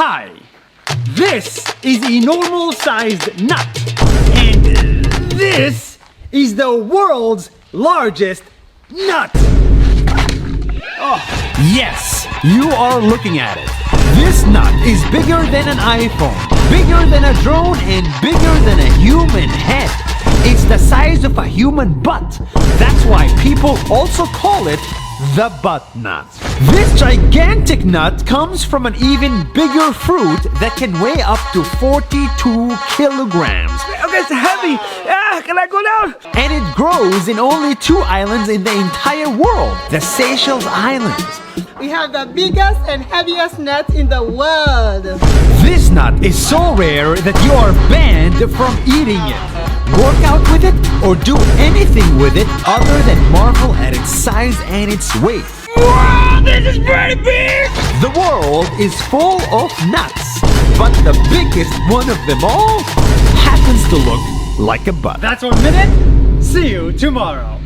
Hi! This is a normal-sized nut, and this is the world's largest nut! Oh, yes, you are looking at it. This nut is bigger than an iPhone, bigger than a drone, and bigger than a human head. It's the size of a human butt. That's why people also call it the butt nut. This gigantic nut comes from an even bigger fruit that can weigh up to 42 kilograms. Okay, it's heavy. Can I go down? And it grows in only 2 islands in the entire world, the Seychelles Islands. We have the biggest and heaviest nut in the world. This nut is so rare that you are banned from eating it. Work out with it or do anything with it other than marvel at its size and its weight. Wow, this is pretty big! The world is full of nuts, but the biggest one of them all happens to look like a butt. That's 1 minute. See you tomorrow.